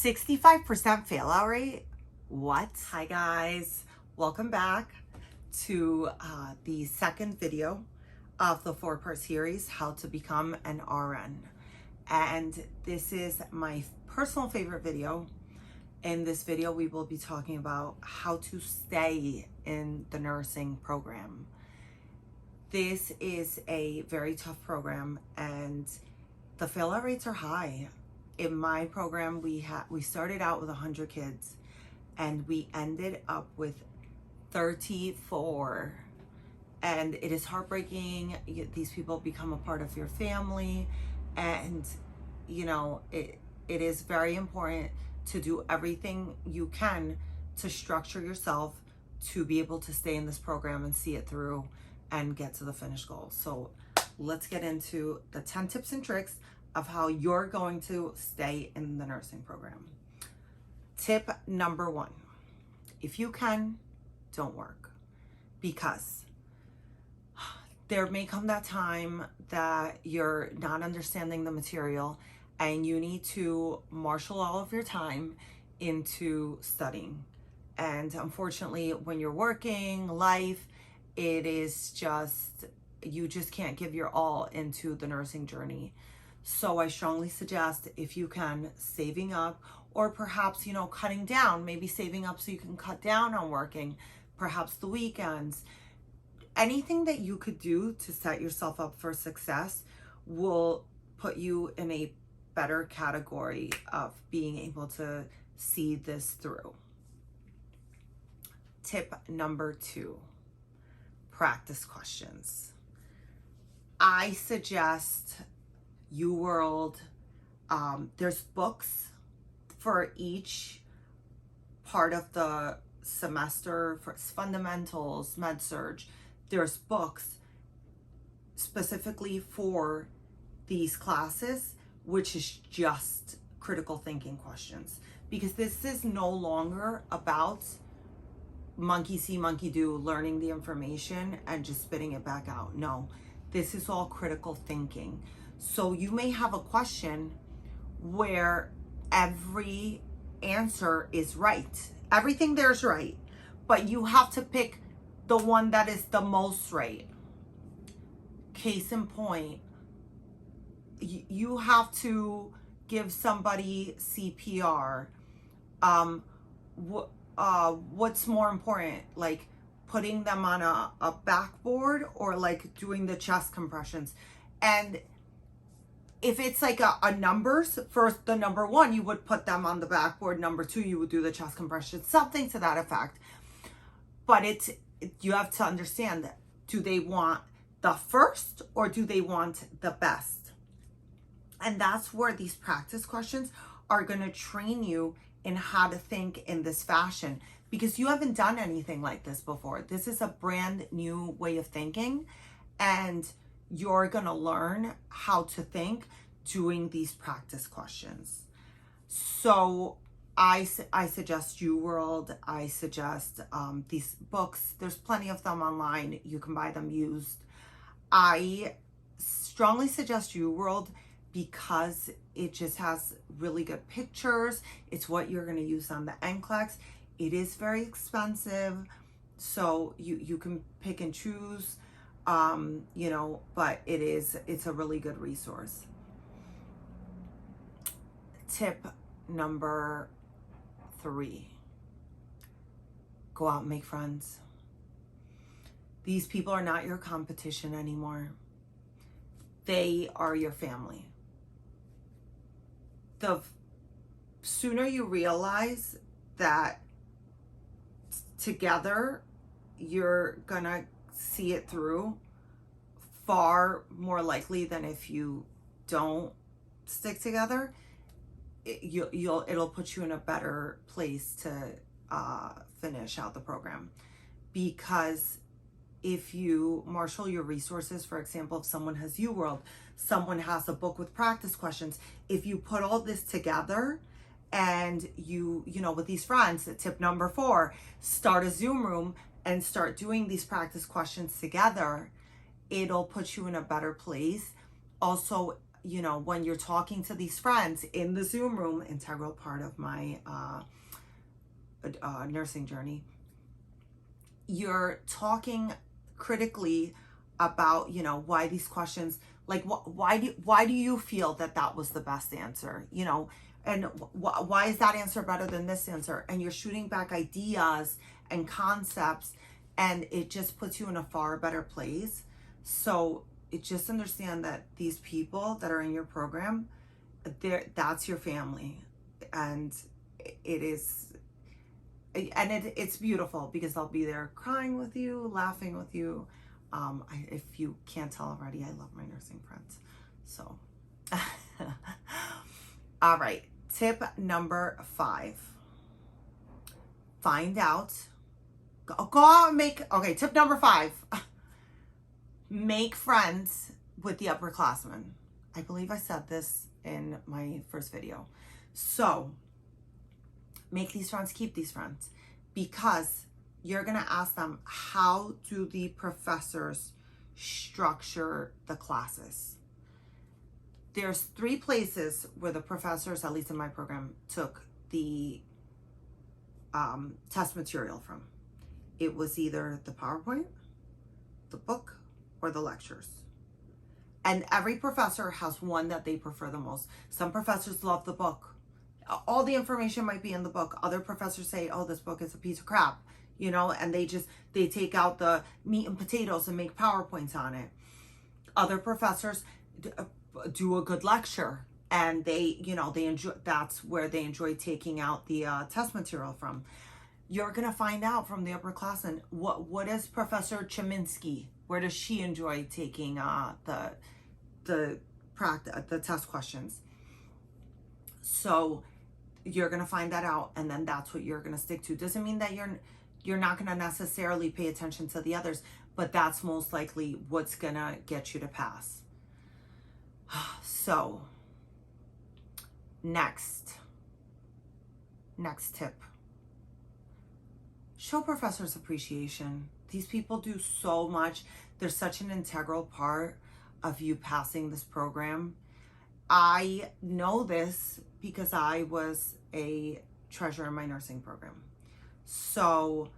65% fail out rate? What? Hi guys, welcome back to the second video of the 4-part series, How to Become an RN. And this is my personal favorite video. In this video, we will be talking about how to stay in the nursing program. This is a very tough program and the fail out rates are high. In my program, we started out with 100 kids and we ended up with 34. And it is heartbreaking. These people become a part of your family, and you know, it is very important to do everything you can to structure yourself to be able to stay in this program and see it through and get to the finish goal. So let's get into the 10 tips and tricks of how you're going to stay in the nursing program. Tip number 1, if you can, don't work, because there may come that time that you're not understanding the material and you need to marshal all of your time into studying. And unfortunately, when you're working, life, it is just, you just can't give your all into the nursing journey. So I strongly suggest, if you can, saving up, or perhaps, you know, cutting down, maybe saving up so you can cut down on working, perhaps the weekends. Anything that you could do to set yourself up for success will put you in a better category of being able to see this through. Tip number 2, practice questions. I suggest UWorld, there's books for each part of the semester, for fundamentals, med-surg. There's books specifically for these classes, which is just critical thinking questions, because this is no longer about monkey see, monkey do, learning the information and just spitting it back out. No, this is all critical thinking. So you may have a question where every answer is right. Everything there's right, but you have to pick the one that is the most right. Case in point, you have to give somebody CPR. What's more important, like putting them on a backboard or like doing the chest compressions? And if it's like a numbers, first the number 1, you would put them on the backboard. Number 2, you would do the chest compression, something to that effect. But you have to understand that, do they want the first or do they want the best? And that's where these practice questions are going to train you in how to think in this fashion, because you haven't done anything like this before. This is a brand new way of thinking, and you're going to learn how to think doing these practice questions. So I suggest UWorld. I suggest these books. There's plenty of them online. You can buy them used. I strongly suggest UWorld because it just has really good pictures. It's what you're going to use on the Nclex. It is very expensive, so you can pick and choose. You know, but it's a really good resource. Tip number 3, go out and make friends. These people are not your competition anymore. They are your family. The sooner you realize that together you're gonna see it through, far more likely than if you don't stick together, it'll put you in a better place to finish out the program. Because if you marshal your resources, for example, if someone has UWorld, someone has a book with practice questions, if you put all this together and you know, with these friends, tip number 4, start a Zoom room and start doing these practice questions together, it'll put you in a better place. Also, you know, when you're talking to these friends in the Zoom room, integral part of my nursing journey, you're talking critically about, you know, why these questions, like why do you feel that that was the best answer, you know, and why is that answer better than this answer? And you're shooting back ideas and concepts, and it just puts you in a far better place. So it just understand that these people that are in your program, that's your family, and it is, and it's beautiful because they'll be there crying with you, laughing with you. If you can't tell already, I love my nursing friends. So, all right. Tip number 5. Find out. Go out and okay, tip number 5. Make friends with the upperclassmen. I believe I said this in my first video. So, make these friends, keep these friends, because you're going to ask them, how do the professors structure the classes? There's 3 places where the professors, at least in my program, took the test material from. It was either the PowerPoint, the book, or the lectures. And every professor has one that they prefer the most. Some professors love the book. All the information might be in the book. Other professors say, oh, this book is a piece of crap, you know, and they take out the meat and potatoes and make PowerPoints on it. Other professors do a good lecture, and they enjoy, that's where they enjoy taking out the test material from. You're going to find out from the upperclassmen, what is Professor Cheminsky? Where does she enjoy taking the test questions? So you're going to find that out, and then that's what you're going to stick to. Doesn't mean that you're not going to necessarily pay attention to the others, but that's most likely what's going to get you to pass. So next tip. Show professors appreciation. These people do so much. They're such an integral part of you passing this program. I know this because I was a treasurer in my nursing program. So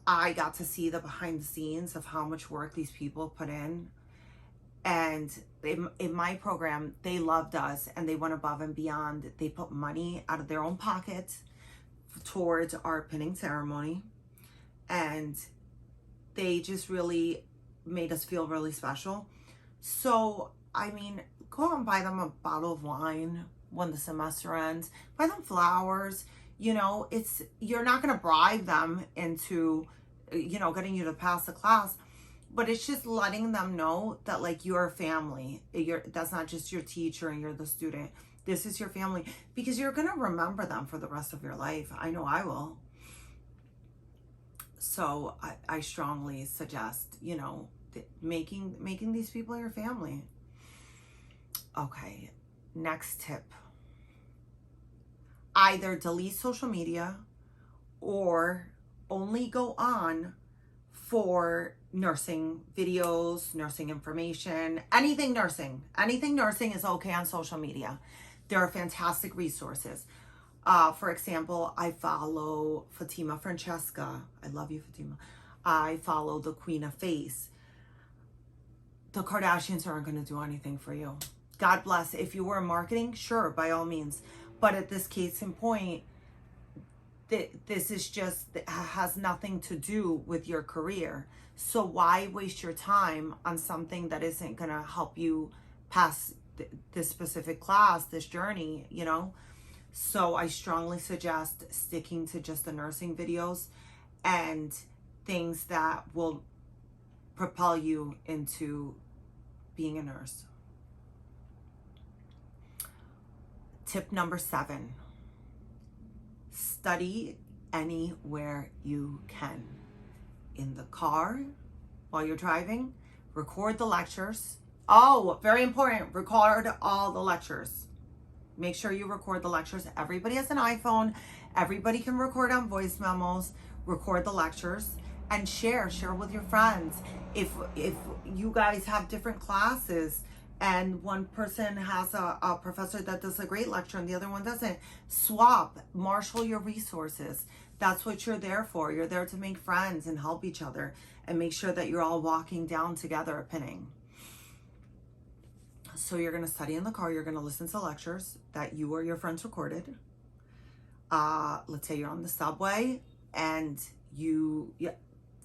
I got to see the behind the scenes of how much work these people put in. And in my program, they loved us, and they went above and beyond. They put money out of their own pocket towards our pinning ceremony. And they just really made us feel really special. So, I mean, go out and buy them a bottle of wine when the semester ends. Buy them flowers. You know, you're not going to bribe them into, you know, getting you to pass the class. But it's just letting them know that, like, you're a family. That's not just your teacher and you're the student. This is your family. Because you're going to remember them for the rest of your life. I know I will. So I strongly suggest, you know, making these people your family. Okay, next tip. Either delete social media or only go on for nursing videos, nursing information, anything nursing. Anything nursing is okay on social media. There are fantastic resources. For example, I follow Fatima Francesca. I love you, Fatima. I follow the Queen of Face. The Kardashians aren't going to do anything for you. God bless. If you were in marketing, sure, by all means. But at this case in point, this is just, has nothing to do with your career. So why waste your time on something that isn't going to help you pass this specific class, this journey, you know? So I strongly suggest sticking to just the nursing videos and things that will propel you into being a nurse. Tip number 7, study anywhere you can. In the car, while you're driving, record the lectures. Oh, very important, record all the lectures. Make sure you record the lectures. Everybody has an iPhone. Everybody can record on voice memos. Record the lectures and share with your friends. If you guys have different classes, and one person has a professor that does a great lecture and the other one doesn't. Swap, marshal your resources. That's what you're there for. You're there to make friends and help each other and make sure that you're all walking down together at pinning. So you're going to study in the car. You're going to listen to lectures that you or your friends recorded. Let's say you're on the subway and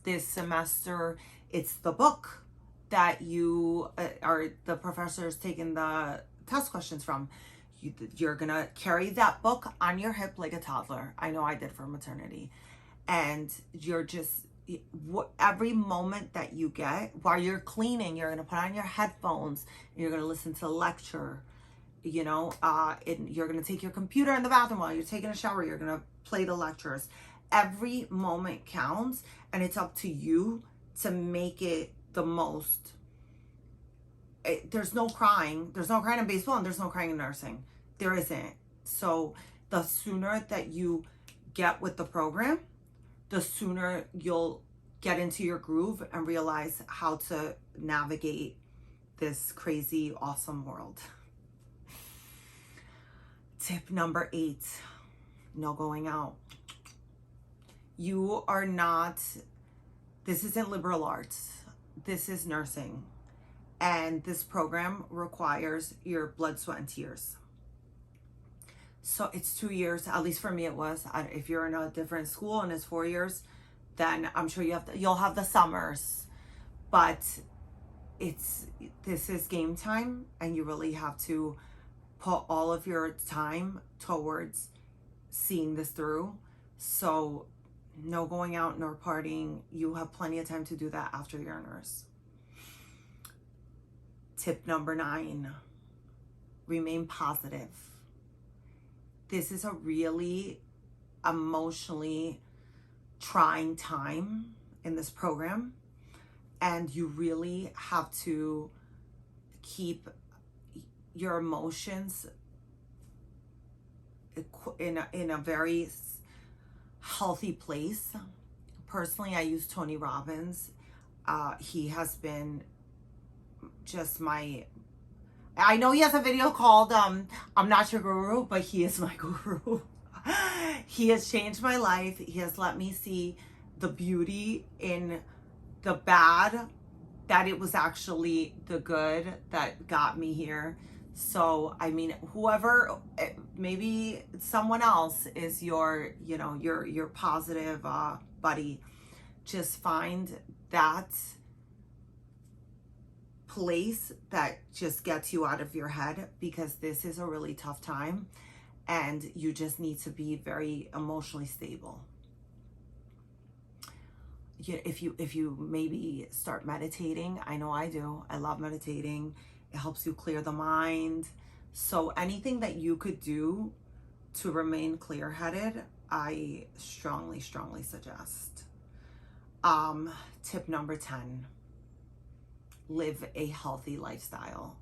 this semester, it's the book that you are the professor's taking the test questions from. You're gonna carry that book on your hip like a toddler. I know I did for maternity. And you're just, every moment that you get while you're cleaning, you're gonna put on your headphones and you're gonna listen to the lecture. You know, you're gonna take your computer in the bathroom while you're taking a shower. You're gonna play the lectures. Every moment counts, and it's up to you to make it the most. There's no crying. There's no crying in baseball, and there's no crying in nursing. There isn't. So the sooner that you get with the program, the sooner you'll get into your groove and realize how to navigate this crazy, awesome world. Tip number 8, no going out. You are not, this isn't liberal arts. This is nursing. And this program requires your blood, sweat, and tears. So it's 2 years, at least for me it was. If you're in a different school and it's 4 years, then I'm sure you'll have the summers. But this is game time, and you really have to put all of your time towards seeing this through. So no going out nor partying. You have plenty of time to do that after you're a nurse. Tip number 9, remain positive. This is a really emotionally trying time in this program, and you really have to keep your emotions in a very healthy place. Personally, I use Tony Robbins. He has been just I know he has a video called I'm Not Your Guru, but he is my guru. He has changed my life. He has let me see the beauty in the bad, that it was actually the good that got me here. So, I mean, whoever, maybe someone else is your positive buddy. Just find that place that just gets you out of your head, because this is a really tough time and you just need to be very emotionally stable. If you maybe start meditating, I know I do. I love meditating. It helps you clear the mind. So anything that you could do to remain clear-headed, I strongly, strongly suggest. Tip number 10, live a healthy lifestyle.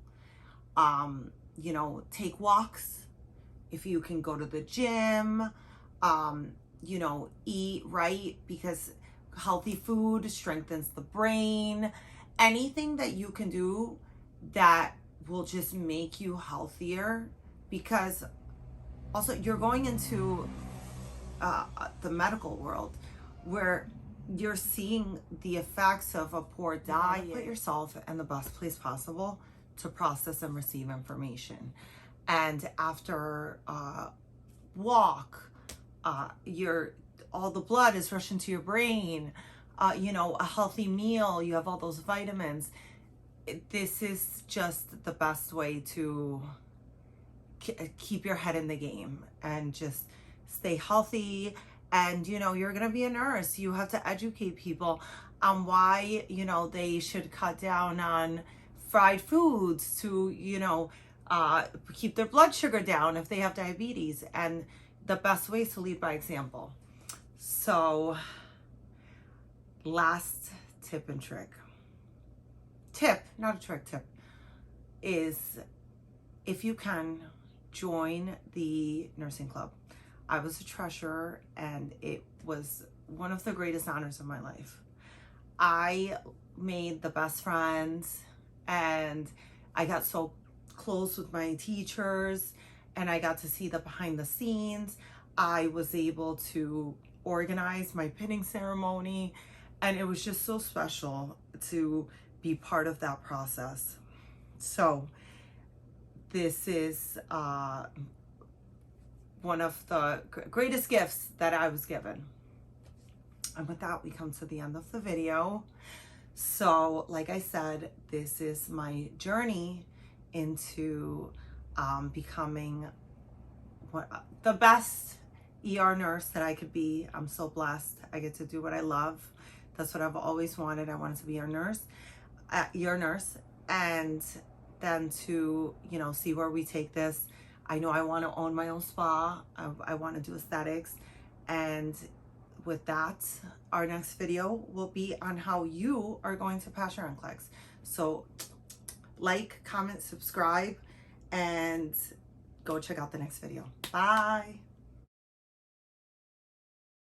Take walks. If you can go to the gym, eat right, because healthy food strengthens the brain. Anything that you can do that will just make you healthier, because also you're going into the medical world where you're seeing the effects of a poor diet. Put yourself in the best place possible to process and receive information. And after walk, all the blood is rushing to your brain. A healthy meal, you have all those vitamins. This is just the best way to keep your head in the game and just stay healthy. And, you're going to be a nurse. You have to educate people on why, they should cut down on fried foods to, keep their blood sugar down if they have diabetes. And the best way is to lead by example. So, last tip and trick. Tip, not a trick, tip, is if you can, join the nursing club. I was a treasurer, and it was one of the greatest honors of my life. I made the best friends, and I got so close with my teachers, and I got to see the behind the scenes. I was able to organize my pinning ceremony, and it was just so special to be part of that process. So this is one of the greatest gifts that I was given. And with that, we come to the end of the video. So like I said, this is my journey into becoming the best ER nurse that I could be. I'm so blessed. I get to do what I love. That's what I've always wanted. I wanted to be a nurse, and then to, you know, see where we take this. I know I want to own my own spa. I want to do aesthetics. And with that, our next video will be on how you are going to pass your NCLEX. So like, comment, subscribe, and go check out the next video. Bye.